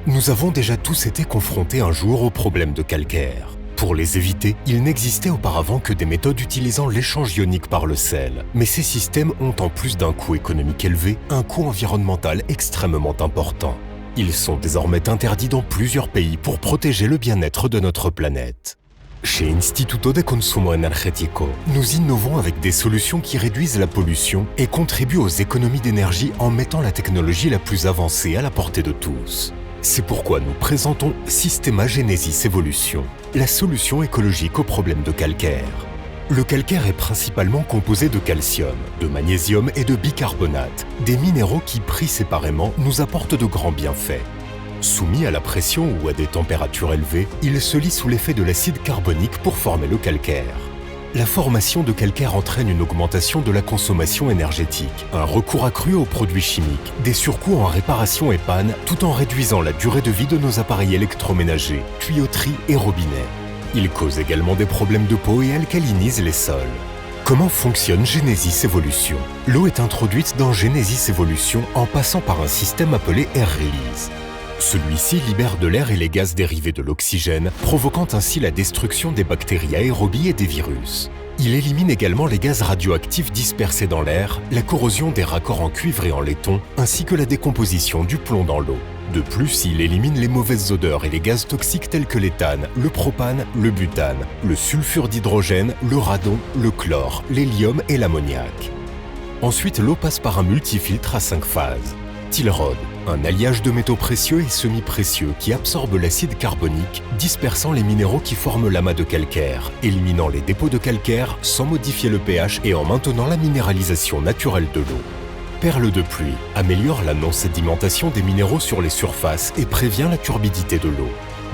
Nous avons déjà tous été confrontés un jour aux problèmes de calcaire. Pour les éviter, il n'existait auparavant que des méthodes utilisant l'échange ionique par le sel. Mais ces systèmes ont, en plus d'un coût économique élevé, un coût environnemental extrêmement important. Ils sont désormais interdits dans plusieurs pays pour protéger le bien-être de notre planète. Chez Instituto de Consumo Energético, nous innovons avec des solutions qui réduisent la pollution et contribuent aux économies d'énergie en mettant la technologie la plus avancée à la portée de tous. C'est pourquoi nous présentons Systema Genesis Evolution, la solution écologique aux problèmes de calcaire. Le calcaire est principalement composé de calcium, de magnésium et de bicarbonate, des minéraux qui, pris séparément, nous apportent de grands bienfaits. Soumis à la pression ou à des températures élevées, il se lie sous l'effet de l'acide carbonique pour former le calcaire. La formation de calcaire entraîne une augmentation de la consommation énergétique, un recours accru aux produits chimiques, des surcoûts en réparation et panne, tout en réduisant la durée de vie de nos appareils électroménagers, tuyauteries et robinets. Il cause également des problèmes de peau et alcalinise les sols. Comment fonctionne Genesis Evolution? L'eau est introduite dans Genesis Evolution en passant par un système appelé Air Release. Celui-ci libère de l'air et les gaz dérivés de l'oxygène, provoquant ainsi la destruction des bactéries aérobies et des virus. Il élimine également les gaz radioactifs dispersés dans l'air, la corrosion des raccords en cuivre et en laiton, ainsi que la décomposition du plomb dans l'eau. De plus, il élimine les mauvaises odeurs et les gaz toxiques tels que l'éthane, le propane, le butane, le sulfure d'hydrogène, le radon, le chlore, l'hélium et l'ammoniac. Ensuite, l'eau passe par un multifiltre à 5 phases. Tilrod, un alliage de métaux précieux et semi-précieux qui absorbe l'acide carbonique, dispersant les minéraux qui forment l'amas de calcaire, éliminant les dépôts de calcaire sans modifier le pH et en maintenant la minéralisation naturelle de l'eau. Perle de pluie améliore la non-sédimentation des minéraux sur les surfaces et prévient la turbidité de l'eau.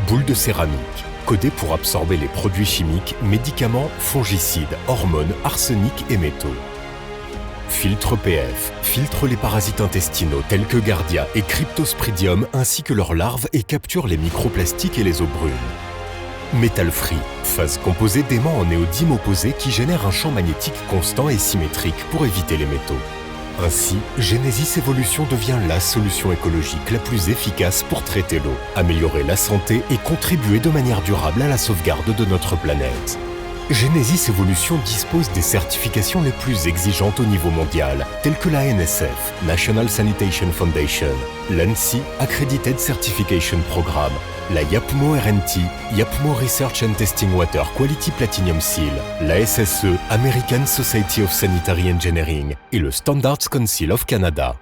Boule de céramique, codée pour absorber les produits chimiques, médicaments, fongicides, hormones, arsenic et métaux. Filtre PF filtre les parasites intestinaux tels que Giardia et Cryptosporidium ainsi que leurs larves et capture les microplastiques et les eaux brunes. Metal Free, phase composée d'aimants en néodymes opposés qui génèrent un champ magnétique constant et symétrique pour éviter les métaux. Ainsi, Genesis Evolution devient la solution écologique la plus efficace pour traiter l'eau, améliorer la santé et contribuer de manière durable à la sauvegarde de notre planète. Genesis Evolution dispose des certifications les plus exigeantes au niveau mondial, telles que la NSF, National Sanitation Foundation, l'ANSI, Accredited Certification Programme, la YAPMO RNT, YAPMO Research and Testing Water Quality Platinum Seal, la SSE, American Society of Sanitary Engineering et le Standards Council of Canada.